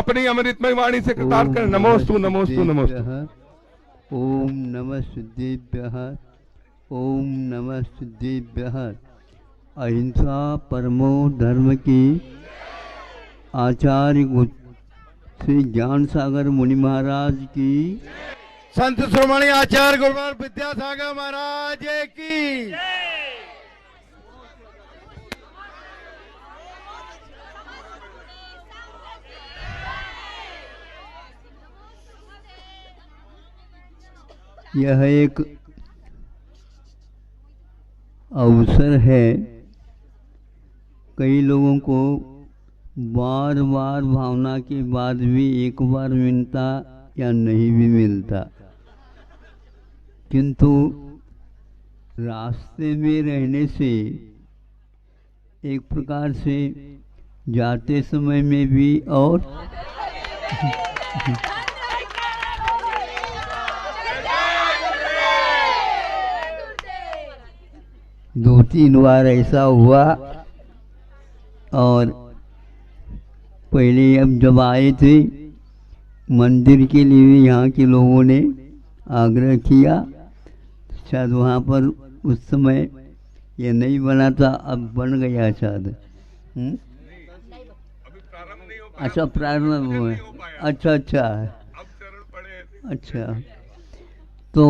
अपनी अमृतमय वाणी से कृतार्थ करें। नमोस्तु नमोस्तु नमोस्तु। ओम नमः सिद्धेभ्यः। ओम नमः सिद्धेभ्यः। अहिंसा परमो धर्म की आचार्य श्री ज्ञान सागर मुनि महाराज की, संत श्रोमणी आचार्य गुरुवार विद्यासागर महाराज की। यह एक अवसर है। कई लोगों को बार बार भावना के बाद भी एक बार मिलता या नहीं भी मिलता, किंतु रास्ते में रहने से एक प्रकार से जाते समय में भी और दो तीन बार ऐसा हुआ। और पहले अब जब आए थे मंदिर के लिए यहाँ के लोगों ने आग्रह किया, शायद वहाँ पर उस समय ये नहीं बना था, अब बन गया शायद। अच्छा प्रारंभ हुआ। अच्छा अच्छा अच्छा। तो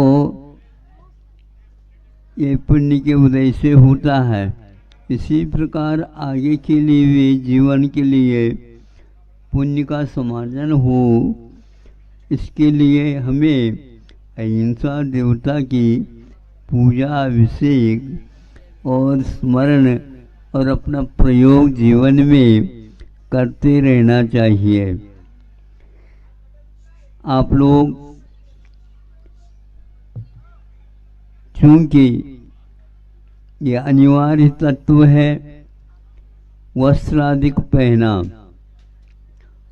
ये पुण्य के उदय से होता है। इसी प्रकार आगे के लिए भी जीवन के लिए पुण्य का समार्जन हो, इसके लिए हमें अहिंसा देवता की पूजा अभिषेक और स्मरण और अपना प्रयोग जीवन में करते रहना चाहिए। आप लोग चूंकि ये अनिवार्य तत्व है वस्त्रादिक पहना,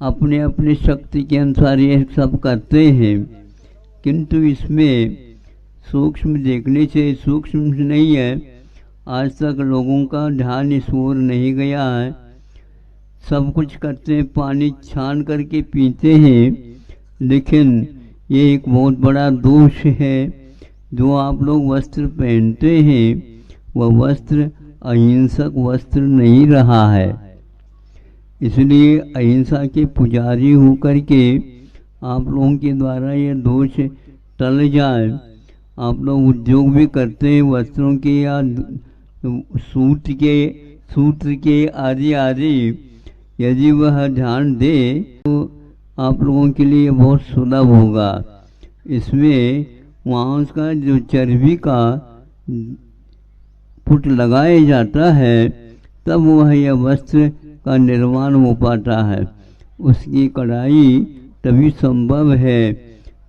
अपने अपने शक्ति के अनुसार ये सब करते हैं, किंतु इसमें सूक्ष्म देखने से सूक्ष्म नहीं है। आज तक लोगों का ध्यान इस ओर नहीं गया है। सब कुछ करते हैं, पानी छान करके पीते हैं, लेकिन ये एक बहुत बड़ा दोष है। जो आप लोग वस्त्र पहनते हैं वह वस्त्र अहिंसक वस्त्र नहीं रहा है। इसलिए अहिंसा के पुजारी होकर के आप लोगों के द्वारा ये दोष टल जाए। आप लोग उद्योग भी करते हैं वस्त्रों के या सूत्र के आदि आदि, यदि वह ध्यान दे तो आप लोगों के लिए बहुत सुलभ होगा। इसमें मांस का जो चर्बी का पुट लगाया जाता है तब वह यह वस्त्र का निर्माण हो पाता है। उसकी कढ़ाई तभी संभव है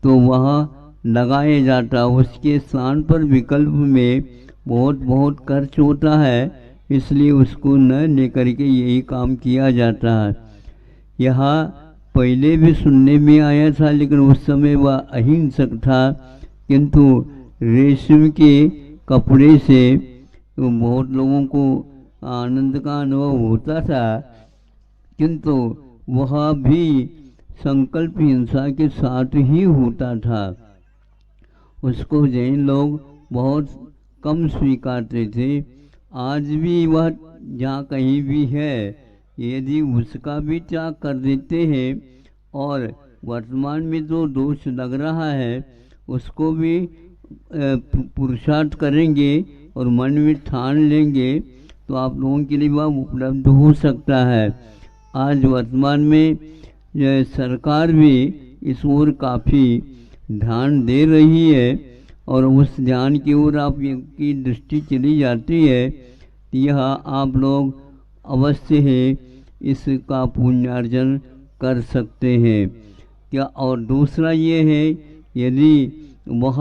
तो वह लगाया जाता, उसके स्थान पर विकल्प में बहुत बहुत खर्च होता है, इसलिए उसको न लेकर के यही काम किया जाता है। यहाँ पहले भी सुनने में आया था, लेकिन उस समय वह अहिंसक था, किंतु रेशम के कपड़े से बहुत लोगों को आनंद का अनुभव होता था, किंतु वह भी संकल्प हिंसा के साथ ही होता था। उसको जैन लोग बहुत कम स्वीकारते थे। आज भी वह जहाँ कहीं भी है, यदि उसका भी त्याग कर देते हैं और वर्तमान में जो दोष लग रहा है उसको भी पुरुषार्थ करेंगे और मन में ठान लेंगे तो आप लोगों के लिए वह उपलब्ध हो सकता है। आज वर्तमान में सरकार भी इस ओर काफ़ी ध्यान दे रही है और उस ध्यान की ओर आपकी दृष्टि चली जाती है। यह आप लोग अवश्य है इसका पुण्यार्जन कर सकते हैं क्या। और दूसरा ये है, यदि वह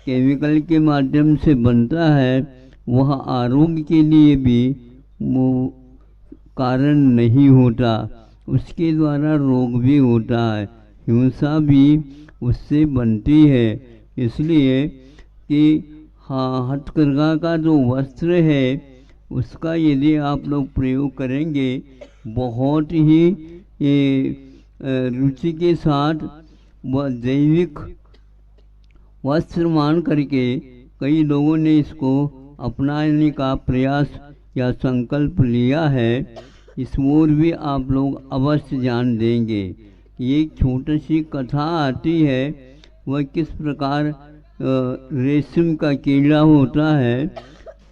केमिकल के माध्यम से बनता है वह आरोग्य के लिए भी कारण नहीं होता, उसके द्वारा रोग भी होता है, हिंसा भी उससे बनती है। इसलिए कि हाँ, हथकरघा का जो वस्त्र है उसका यदि आप लोग प्रयोग करेंगे बहुत ही ये रुचि के साथ वह जैविक वस्त्र मान करके कई लोगों ने इसको अपनाने का प्रयास या संकल्प लिया है। इस ओर भी आप लोग अवश्य ध्यान देंगे। एक छोटी सी कथा आती है, वह किस प्रकार रेशम का कीड़ा होता है।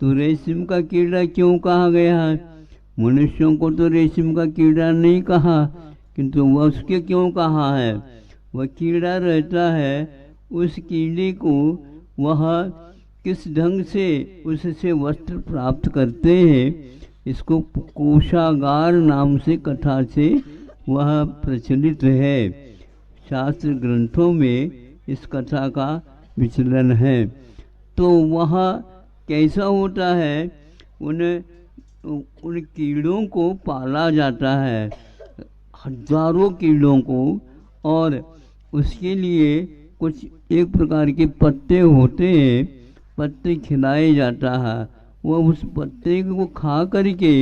तो रेशम का कीड़ा क्यों कहा गया है? मनुष्यों को तो रेशम का कीड़ा नहीं कहा, किंतु वह उसके क्यों कहा है? वह कीड़ा रहता है, उस कीड़े को वह किस ढंग से उससे वस्त्र प्राप्त करते हैं, इसको कोषागार नाम से कथा से वह प्रचलित है। शास्त्र ग्रंथों में इस कथा का विचलन है। तो वह कैसा होता है? उन कीड़ों को पाला जाता है, हजारों कीड़ों को, और उसके लिए कुछ एक प्रकार के पत्ते होते हैं, पत्ते खिलाए जाता है। वह उस पत्ते को खा करके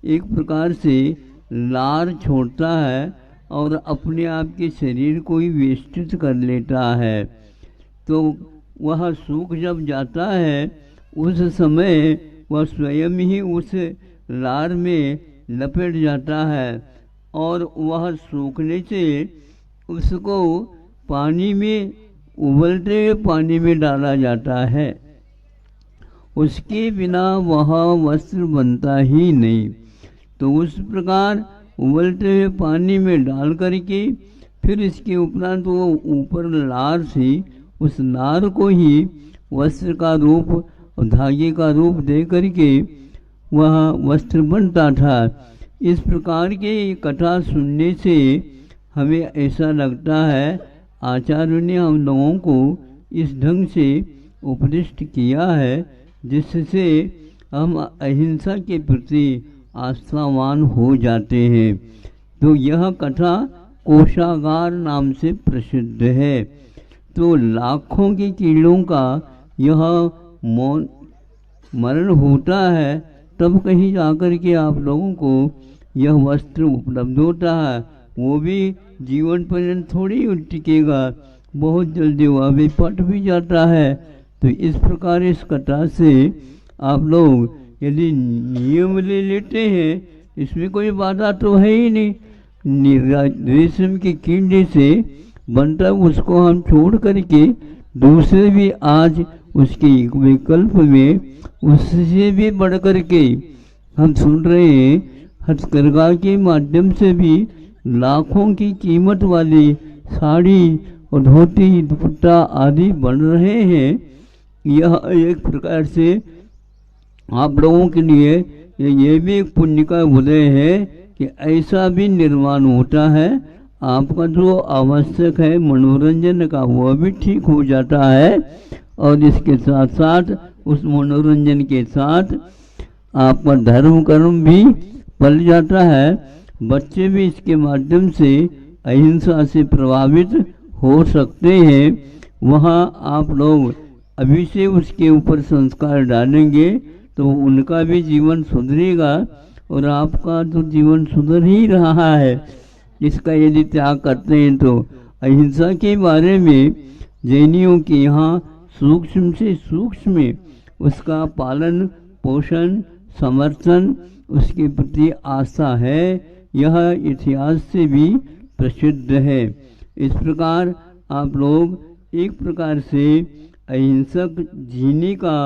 एक प्रकार से लार छोड़ता है और अपने आप के शरीर को ही वेष्टित कर लेता है। तो वह सूख जब जाता है, उस समय वह स्वयं ही उस लार में लपेट जाता है और वह सूखने से उसको पानी में, उबलते हुए पानी में डाला जाता है। उसके बिना वह वस्त्र बनता ही नहीं। तो उस प्रकार उबलते हुए पानी में डाल करके फिर इसके उपरांत वो ऊपर लार से उस लार को ही वस्त्र का रूप और धागे का रूप दे करके वह वस्त्र बनता था। इस प्रकार के कथा सुनने से हमें ऐसा लगता है आचार्य ने हम लोगों को इस ढंग से उपदिष्ट किया है, जिससे हम अहिंसा के प्रति आस्थावान हो जाते हैं। तो यह कथा कोषागार नाम से प्रसिद्ध है। तो लाखों के कीड़ों का यह मरण होता है, तब कहीं जाकर के आप लोगों को यह वस्त्र उपलब्ध होता है। वो भी जीवन पर्यंत थोड़ी टिकेगा, बहुत जल्दी वह भी पट भी जाता है। तो इस प्रकार इस कथा से आप लोग यदि नियम ले लेते हैं, इसमें कोई बाधा तो है ही नहीं। रेशम के कीड़े से बनता उसको हम छोड़ करके दूसरे भी आज उसके विकल्प में उससे भी बढ़ करके हम सुन रहे हैं, हथकरघा के माध्यम से भी लाखों की कीमत वाली साड़ी और धोती दुपट्टा आदि बन रहे हैं। यह एक प्रकार से आप लोगों के लिए ये भी एक पुण्य का उदय है कि ऐसा भी निर्माण होता है। आपका जो आवश्यक है मनोरंजन का, वह भी ठीक हो जाता है और इसके साथ साथ उस मनोरंजन के साथ आपका धर्म कर्म भी पल जाता है। बच्चे भी इसके माध्यम से अहिंसा से प्रभावित हो सकते हैं। वहाँ आप लोग अभी से उसके ऊपर संस्कार डालेंगे तो उनका भी जीवन सुधरेगा और आपका तो जीवन सुधर ही रहा है। इसका यदि त्याग करते हैं तो अहिंसा के बारे में जैनियों के यहाँ सूक्ष्म से सूक्ष्म उसका पालन पोषण समर्थन उसके प्रति आस्था है। यह इतिहास से भी प्रसिद्ध है। इस प्रकार आप लोग एक प्रकार से अहिंसक जीने का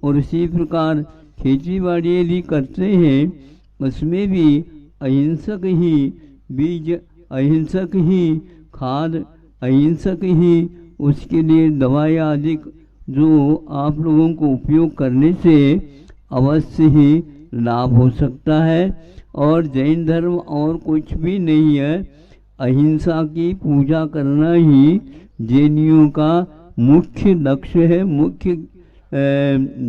और इसी प्रकार खेती बाड़ी यदि करते हैं उसमें भी अहिंसक ही बीज, अहिंसक ही खाद, अहिंसक ही उसके लिए दवाई आदि जो आप लोगों को उपयोग करने से अवश्य ही लाभ हो सकता है। और जैन धर्म और कुछ भी नहीं है, अहिंसा की पूजा करना ही जैनियों का मुख्य लक्ष्य है, मुख्य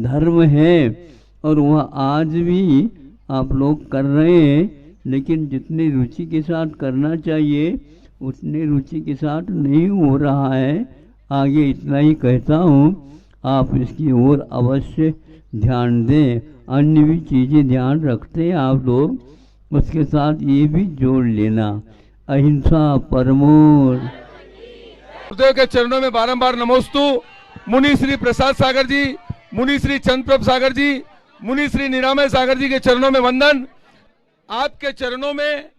धर्म है और वह आज भी आप लोग कर रहे हैं। लेकिन जितनी रुचि के साथ करना चाहिए उतनी रुचि के साथ नहीं हो रहा है। आगे इतना ही कहता हूँ, आप इसकी ओर अवश्य ध्यान दें। अन्य भी चीज़ें ध्यान रखते हैं आप लोग, उसके साथ ये भी जोड़ लेना। अहिंसा परमो। गुरुदेव के चरणों में बारंबार नमोस्तु। मुनि श्री प्रसाद सागर जी, मुनि श्री चंद्रप्रभ सागर जी, मुनि श्री निरामय सागर जी के चरणों में वंदन। आपके चरणों में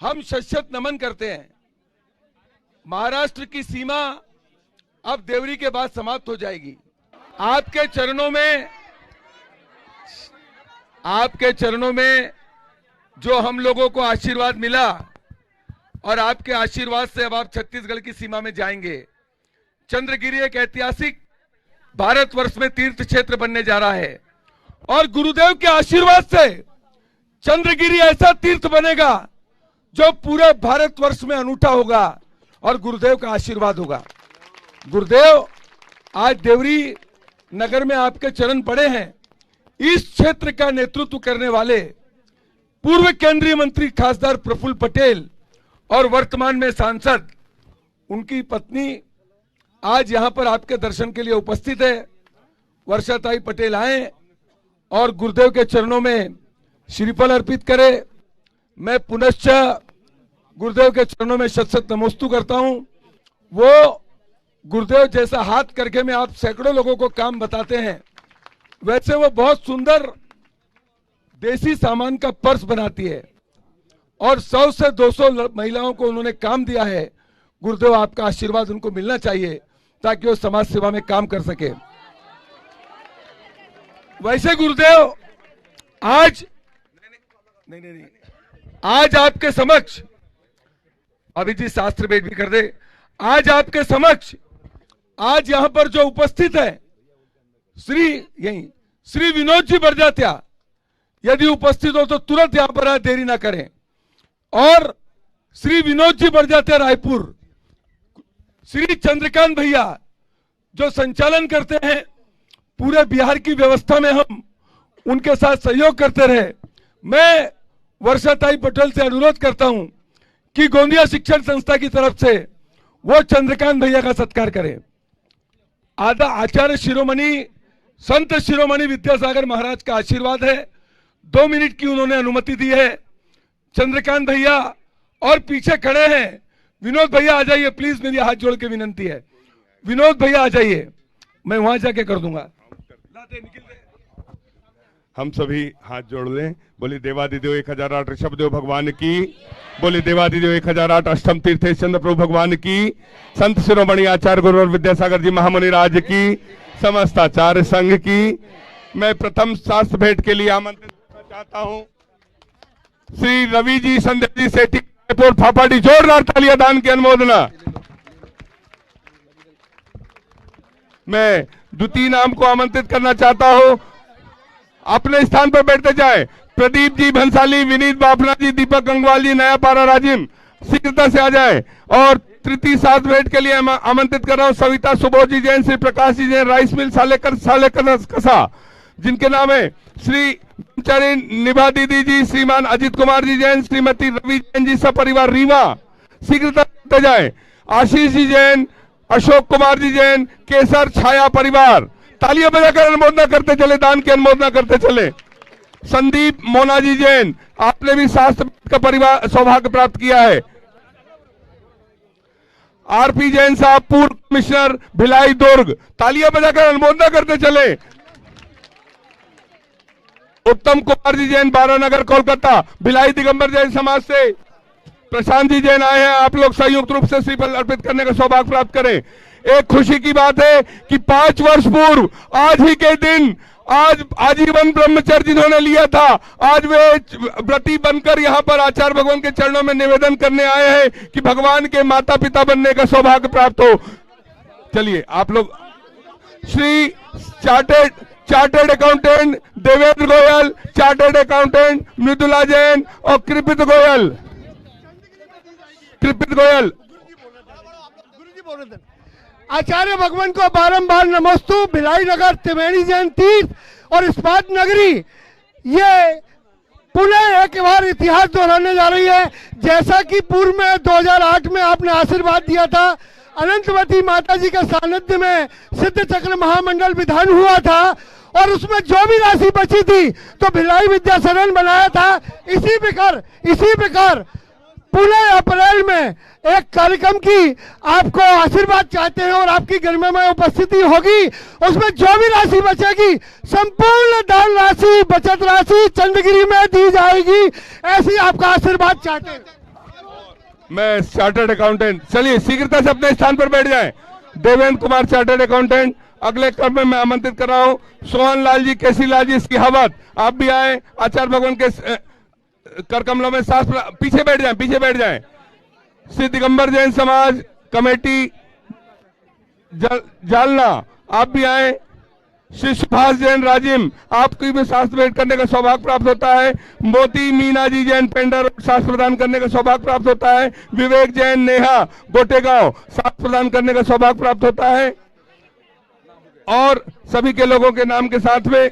हम शत नमन करते हैं। महाराष्ट्र की सीमा अब देवरी के बाद समाप्त हो जाएगी। आपके चरणों में जो हम लोगों को आशीर्वाद मिला और आपके आशीर्वाद से अब आप छत्तीसगढ़ की सीमा में जाएंगे। चंद्रगिरी एक ऐतिहासिक भारतवर्ष में तीर्थ क्षेत्र बनने जा रहा है और गुरुदेव के आशीर्वाद से चंद्रगिरी ऐसा तीर्थ बनेगा जो पूरे भारतवर्ष में अनूठा होगा और गुरुदेव का आशीर्वाद होगा। गुरुदेव आज देवरी नगर में आपके चरण पड़े हैं। इस क्षेत्र का नेतृत्व करने वाले पूर्व केंद्रीय मंत्री खासदार प्रफुल्ल पटेल और वर्तमान में सांसद उनकी पत्नी आज यहां पर आपके दर्शन के लिए उपस्थित है। वर्षाताई पटेल आए और गुरुदेव के चरणों में श्रीफल अर्पित करे। मैं पुनश्च गुरुदेव के चरणों में शत नमोस्तु करता हूं। वो गुरुदेव जैसा हाथ करके में आप सैकड़ों लोगों को काम बताते हैं, वैसे वो बहुत सुंदर देसी सामान का पर्स बनाती है और 100 से 200 महिलाओं को उन्होंने काम दिया है। गुरुदेव आपका आशीर्वाद उनको मिलना चाहिए ताकि वो समाज सेवा में काम कर सके। वैसे गुरुदेव आज आज आपके समक्ष, अभी जी शास्त्र भेंट भी कर दे। आज आपके समक्ष आज यहां पर जो उपस्थित है श्री विनोद जी बरजात्या, यदि उपस्थित हो तो तुरंत यहां पर आए, देरी ना करें। और श्री विनोद जी बरजात्या रायपुर, श्री चंद्रकांत भैया जो संचालन करते हैं पूरे बिहार की व्यवस्था में, हम उनके साथ सहयोग करते रहे। मैं वर्षाताई पटेल से अनुरोध करता हूं कि गोंदिया शिक्षण संस्था की तरफ से वो चंद्रकांत भैया का सत्कार करें। आचार्य शिरोमणि संत शिरोमणि विद्यासागर महाराज का आशीर्वाद है। 2 मिनट की उन्होंने अनुमति दी है। चंद्रकांत भैया और पीछे खड़े हैं विनोद भैया, आ जाइए प्लीज, मेरी हाथ जोड़ के विनंती है। विनोद भैया आ जाइए, मैं वहां जाके कर दूंगा। हम सभी हाथ जोड़ लें। बोली देवादिदेव 1008 ऋषभ देव भगवान की, बोली देवादिदेव 1008 अष्टम तीर्थेश चंद्र प्रभु भगवान की, संत शिरोमणि आचार्य गुरुवर विद्यासागर जी महामुनि राज की, समस्त आचार्य संघ की। मैं प्रथम शास्त्र भेंट के लिए आमंत्रित करना चाहता हूं श्री रवि जी संदेश जी सेठी रायपुर फाफाडी, जोरदार तालियां दान की अनुमोदना। मैं द्वितीय नाम को आमंत्रित करना चाहता हूं, अपने स्थान पर बैठते जाए। प्रदीप जी भंसाली, विनीत बाफना जी, दीपक गंगवाल जी, नया पारा राजिम शीघ्रता से आ जाए। और तृतीय साथ भेंट के लिए आमंत्रित कर रहा हूं सविता सुबोध जी जैन, श्री प्रकाश जी जैन, राइस मिल सालेकर कसा, जिनके नाम है श्री निभा दीदी जी, श्रीमान अजित कुमार जी जैन, श्रीमती रवि जैन जी सपरिवार रीवा, शीघ्रता करते जाए। आशीष जी जैन, अशोक कुमार जी जैन, केसर छाया परिवार, तालियां बजाकर अनुमोदना करते चले, दान की अनुमोदना करते चले। संदीप मोना जी जैन, आपने भी शास्त्र का परिवार सौभाग्य प्राप्त किया है। आरपी जैन साहब, पूर्व कमिश्नर भिलाई दुर्ग, तालियां बजाकर अनुमोदना करते चले। उत्तम कुमार जी जैन, 12 नगर कोलकाता, भिलाई दिगंबर जैन समाज से प्रशांत जी जैन आए हैं। आप लोग संयुक्त रूप से श्रीफल अर्पित करने का सौभाग्य प्राप्त करें। एक खुशी की बात है कि 5 वर्ष पूर्व आज ही के दिन, आज आजीवन ब्रह्मचर्य जिन्होंने लिया था, आज वे व्रती बनकर यहाँ पर आचार्य भगवान के चरणों में निवेदन करने आए हैं कि भगवान के माता पिता बनने का सौभाग्य प्राप्त हो। चलिए आप लोग, Shri chartered accountant Devendra Goyal, chartered accountant Mridula Jain और कृपित गोयल। आचार्य भगवान को बारंबार नमोस्तु। भिलाई नगर, त्रिवेणी जैन तीर्थ और इस्पात नगरी, ये पुनः एक बार इतिहास दोहराने जा रही है। जैसा कि पूर्व में 2008 में आपने आशीर्वाद दिया था, अनंतवती माता जी के सानिध्य में सिद्ध चक्र महामंडल विधान हुआ था और उसमें जो भी राशि बची थी तो भिलाई विद्यासदन बनाया था। इसी प्रकार पुणे अप्रैल में एक कार्यक्रम की आपको आशीर्वाद चाहते हैं और आपकी गरिमामय उपस्थिति होगी। उसमें जो भी राशि बचेगी संपूर्ण दान राशि, बचत राशि चंद्रगिरी में दी जाएगी, ऐसी आपका आशीर्वाद चाहते हैं। मैं चार्टर्ड अकाउंटेंट, चलिए शीघ्रता से अपने स्थान पर बैठ जाएं। देवेंद्र कुमार चार्टर्ड अकाउंटेंट अगले क्रम में मैं आमंत्रित कर रहा हूं। सोहन लाल जी, केसी लाल जी, इसकी हवत आप भी आए। आचार्य भगवान के कर कमलों में सांस, पीछे बैठ जाएं, पीछे बैठ जाएं। श्री दिगंबर जैन समाज कमेटी जालना आप भी आए। श्री सुभाष जैन राजिम, आपकी भी शास्त्र भेंट करने का सौभाग्य प्राप्त होता है। मोती मीना जी जैन पेंडर, शास्त्र प्रदान करने का सौभाग्य प्राप्त होता है। विवेक जैन नेहा गोटेगांव, शास्त्र प्रदान करने का सौभाग्य प्राप्त होता है। और सभी के लोगों के नाम के साथ में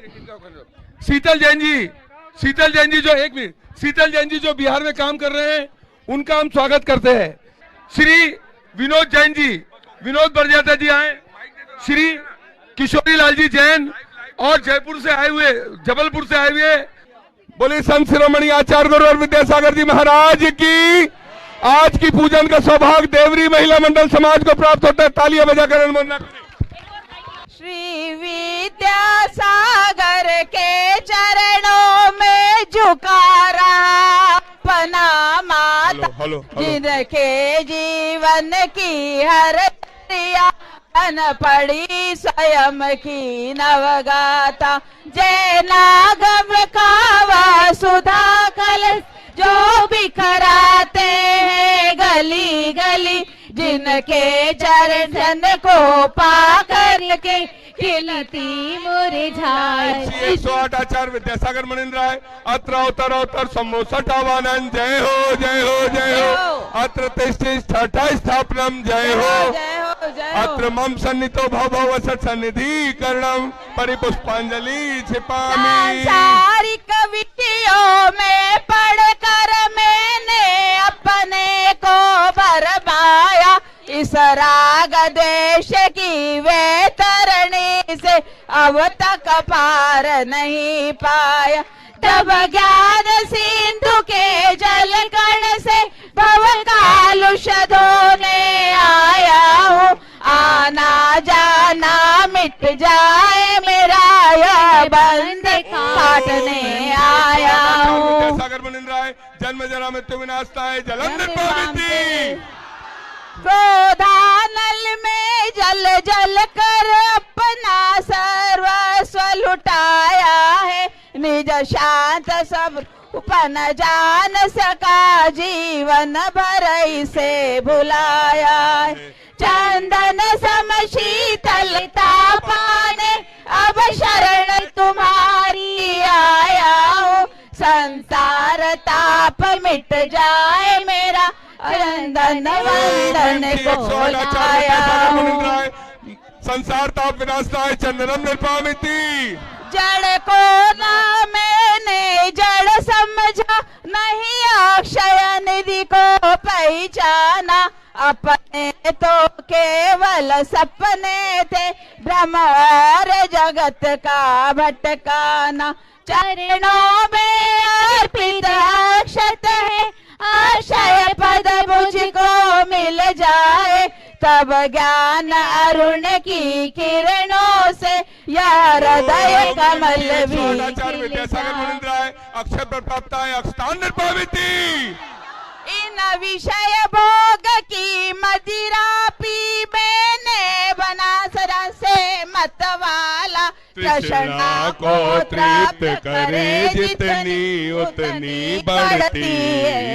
शीतल जैन जी जो एक मिनट, शीतल जैन जी जो बिहार में काम कर रहे हैं, उनका हम स्वागत करते हैं। श्री विनोद जैन जी, विनोद बरजाता जी आए। श्री किशोरी लाल जी जैन और जयपुर से आए हुए, जबलपुर से आए हुए, बोले संत शिरोमणि आचार्य गुरुवर विद्यासागर जी महाराज की। आज की पूजन का सौभाग्य देवरी महिला मंडल समाज को प्राप्त होता है। तालियां बजाकर अनुमोदन करें। श्री विद्यासागर के चरणों में झुका रहा अपना माता, जिनके जीवन की हर क्रिया पड़ी स्वयं की नवगाता। जैनागम कावा सुधा कलश जो बिखराते हैं गली गली, जिनके चरण को पा करके खिलती मुरझाए। 108 आचार्य विद्यासागर मनिंद्र राय अत्र अवतर अवतर सम्मोसठ आवानंद। जय हो जय हो जय हो। अत्र तिष्ठा स्थापनम। जय हो। अत्र मम सन्नितो भव भव वसत सन्निधि करणम परिपुष्पांजलि छिपामि। सांसारिक विषयों में पढ़कर मैंने अपने को बरमाया, इस राग द्वेष की वैतरणी से अब तक पार नहीं पाया। तब ज्ञान सिंधु के जल कण से भव कालुष धोने आया हूँ। आना जाना मिट जाए मेरा यह बंध काटने आया हूँ। सागर मनिंद्र राय जन्म जरा मृत्यु विनाशताय जलंधर पावित्री। गोदानल में जल जल कर अपना सर्वस्व लुटाया है, निज शांत सब उपन जान सका जीवन भर इसे भुलाया है। चंदन सम शीतलता पाने अब शरण तुम्हारी आया हूँ। संसार ताप मिट जाए मेरा चंदन वंदन को लाया हूँ। संसार ताप विनाशताय चंदनम निर्पामिति। जड़ को ना मैंने जड़ समझा, नहीं अक्षय निधि को पहचाना। अपने तो केवल सपने थे, भ्रम और जगत का भटकाना। चरणों में अर्पित अक्षत है, आशय पद मुझको मिल जाए। तब ज्ञान अरुण की किरणों से यह हृदय कमल भी खिल जाए। अक्षर पर प्राप्त है अक्षतान निर्पाविती। इन विषय भोग की मदिरा पी मैंने बना सरा से मतवाला। तृष्णा को तृप्त करे जितनी उतनी बढ़ती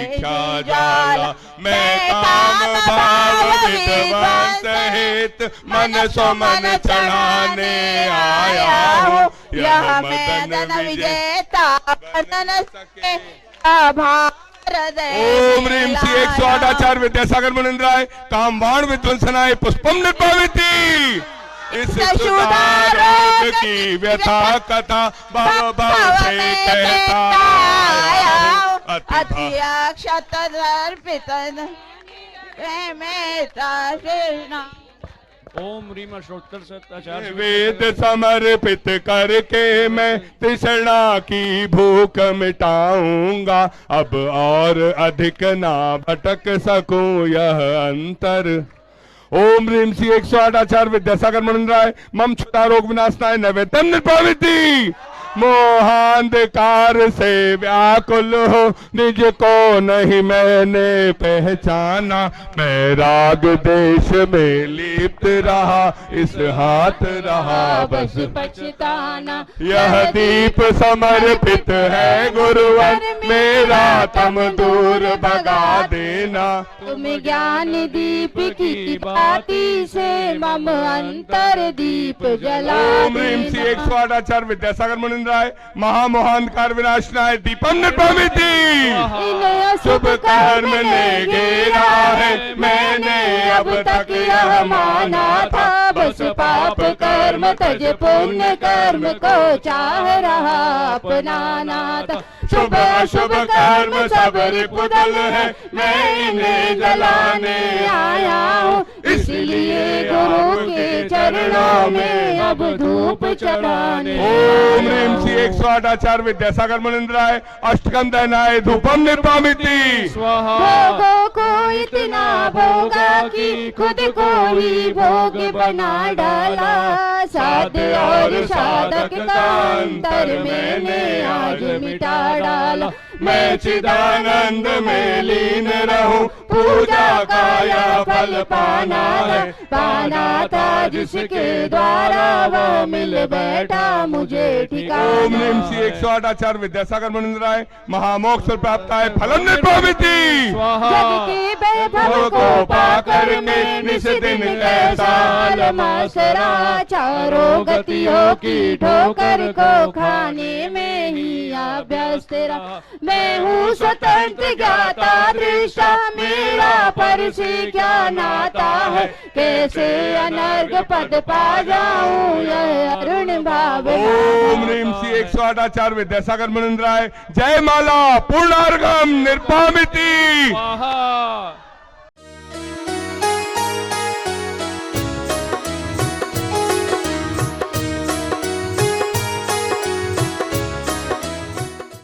इच्छा ज्वाला। मैं काम भाव विध्वंस सहित मन सो मन चढ़ाने आया हूँ। यह मदन विजेता बदन सके भाव। ओम ह्रीम श्री 108 आचार्य विद्यासागर मनिंद्र राय कामबाण विध्वंसनाय पुष्पम निर्पाविती। इस सुधारोग की व्यथा कथा भव भव से कहता अति अक्षत अर्पित में कृष्णा। ओम ह्रीम अष्टोत्तर शताचार्य वेद समर्पित करके मैं तृष्णा की भूख मिटाऊंगा, अब और अधिक ना भटक सकूं यह अंतर। ओम ह्रीम श्री 108 आचार्य विद्यासागर मनोहर मम क्षुधा रोग विनाशनाय नैवेद्यम निर्भाविति। मोहांधकार से व्याकुल हो निज को नहीं मैंने पहचाना, मैं राग देश में लिप्त रहा इस हाथ रहा बस पछताना। यह दीप समर्पित है गुरुवर, मेरा तम दूर भगा देना। तुम ज्ञान दीप की बाती से मम अंतर दीप जला ओम ह्रीम श्री 108 आचार्य विद्यासागर मुनिंद्राय महामोहांधकार विनाशनाय दीपम निर्भाविति। शुभ कर्म ने घेरा है मैंने अब तक यह माना था, बस पाप कर्म तज पुण्य कर्म को चाह रहा अपनाना था। शुभ अशुभ कर्म सब रिपुदल है, मैं इन्हें जलाने आया हूँ, इसलिए गुरु के चरणों में अब धूप चढ़ाने। ओम ह्रीम श्री 108 आचार्य विद्यासागर मुनिंद्राय अष्टकम दहनाय धूपम निर्भामिति। भोगों को इतना भोगा कि खुद को ही भोग बना डाला, साध्य और साधक का अंतर मैंने आज मिटा डाला। मैं चिदानंद में लीन रहूं, पूजा का यह फल पाना है, पाना था जिसके द्वारा वह मिल बैठा मुझे ठिकाना। ओम ह्रीम श्री 108 आचार्य विद्यासागर मुनिंद्राय महामोक्ष प्राप्त है फलम निर्भाविति। जग के वैभव को पाकर मैं निस दिन कैसा मासरा, चारों गतियों की ठोकर को खाने में ही अभ्यस्त रहा। मैं हूँ स्वतंत्र ज्ञाता दृष्टा, मेरा पर से क्या नाता है, कैसे अनर्घ पद पा जाऊं यह अरुण भाव। ओम ह्रीम श्री 108 आचार्य विद्यासागर मुनिंद्राय जय माला पूर्णार्घम निर्भामिति।